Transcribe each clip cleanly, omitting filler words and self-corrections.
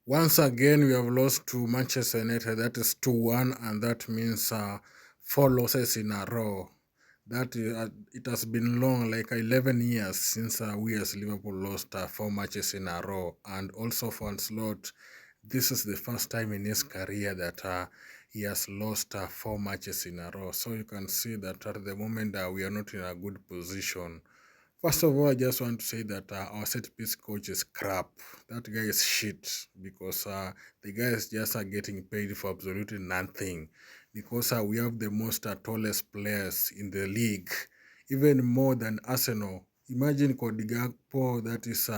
Once again, we have lost to Manchester United. That is 2-1, and that means 4 losses in a row. It has been long, like 11 years since we as Liverpool lost 4 matches in a row. And also for Ancelotti, this is the first time in his career that he has lost 4 matches in a row. So you can see that at the moment we are not in a good position. First of all, I just want to say that our set piece coach is crap. That guy is shit because the guys just are getting paid for absolutely nothing. Because we have the most tallest players in the league, even more than Arsenal. Imagine Cody Gakpo, that is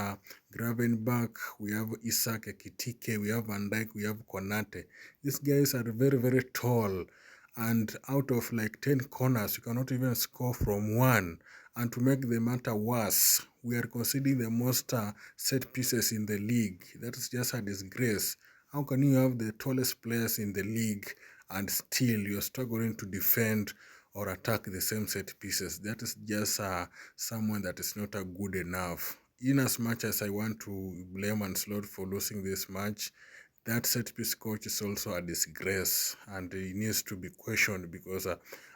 Gravenberch, we have Isak Ekitike, we have Van Dijk, we have Konate. These guys are very, very tall. And out of like 10 corners, you cannot even score from one. And to make the matter worse, we are conceding the most set pieces in the league. That is just a disgrace. How can you have the tallest players in the league and still you're struggling to defend or attack the same set pieces? That is just someone that is not good enough. In as much as I want to blame Ancelotti for losing this match, that set piece coach is also a disgrace and he needs to be questioned because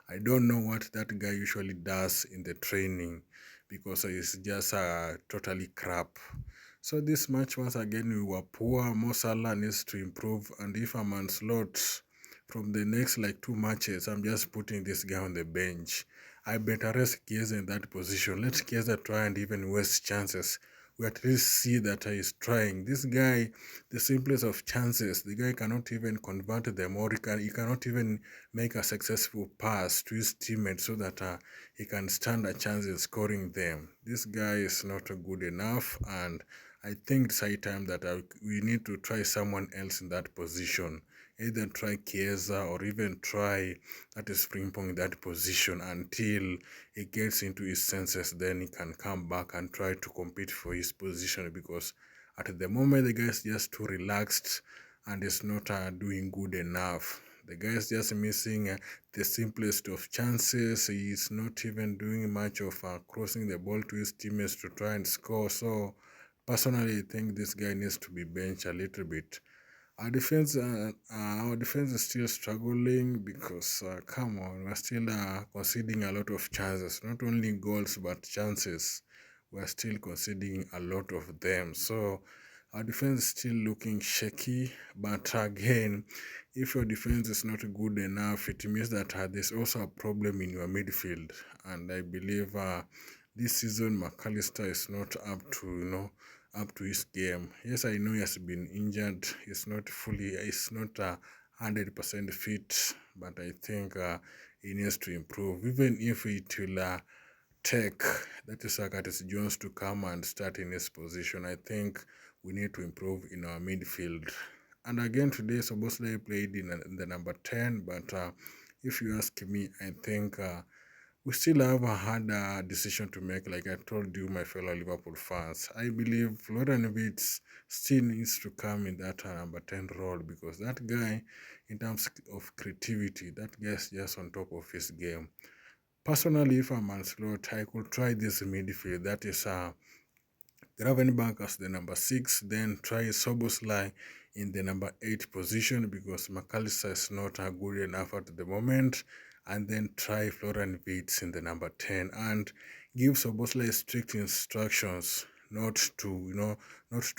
I don't know what that guy usually does in the training because it's just totally crap. So this match, once again, we were poor. Mo Salah needs to improve, and if I'm Ancelotti, from the next like 2 matches, I'm just putting this guy on the bench. I better rest Chiesa in that position. Let Chiesa try and even waste chances. We at least see that he's trying. This guy, the simplest of chances, the guy cannot even convert them, or he cannot even make a successful pass to his teammate so that he can stand a chance in scoring them. This guy is not good enough, and I think it's high time that we need to try someone else in that position. Either try Chiesa or even try that is Frimpong in that position until he gets into his senses. Then he can come back and try to compete for his position, because at the moment the guy is just too relaxed and is not doing good enough. The guy is just missing the simplest of chances. He is not even doing much of crossing the ball to his teammates to try and score. So personally, I think this guy needs to be benched a little bit. Our defense is still struggling because, come on, we're still conceding a lot of chances, not only goals but chances. We're still conceding a lot of them. So our defense is still looking shaky. But again, if your defense is not good enough, it means that there's also a problem in your midfield. And I believe this season McAllister is not up to his game. Yes, I know he has been injured. He's not 100% fit, but I think he needs to improve. Even if it will take that is Curtis Jones to come and start in his position, I think we need to improve in our midfield. And again, today Soboslai played in the number 10, but if you ask me, I think we still have a hard decision to make. Like I told you, my fellow Liverpool fans, I believe Florian Wirtz still needs to come in that number 10 role, because that guy, in terms of creativity, that guy is just on top of his game. Personally, if I'm Ancelotti, I could try this midfield. That is Gravenberch as the number 6, then try Soboslai in the number 8 position, because McAllister is not good enough at the moment, and then try Florian Wirtz in the number 10 and give Soboslai strict instructions not to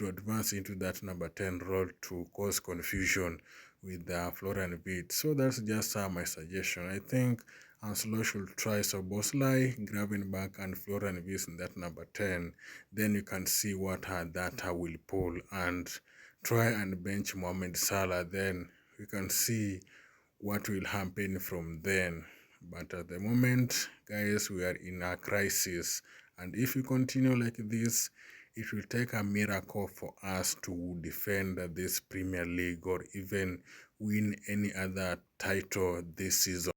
advance into that number 10 role to cause confusion with Florian Wirtz. So that's just my suggestion. I think Ancelotti should try Soboslai, Gravenberch, and Florian Wirtz in that number 10. Then you can see what that will pull, and try and bench Mohamed Salah. Then we can see what will happen from then. But at the moment, guys, we are in a crisis, and if we continue like this, it will take a miracle for us to defend this Premier League or even win any other title this season.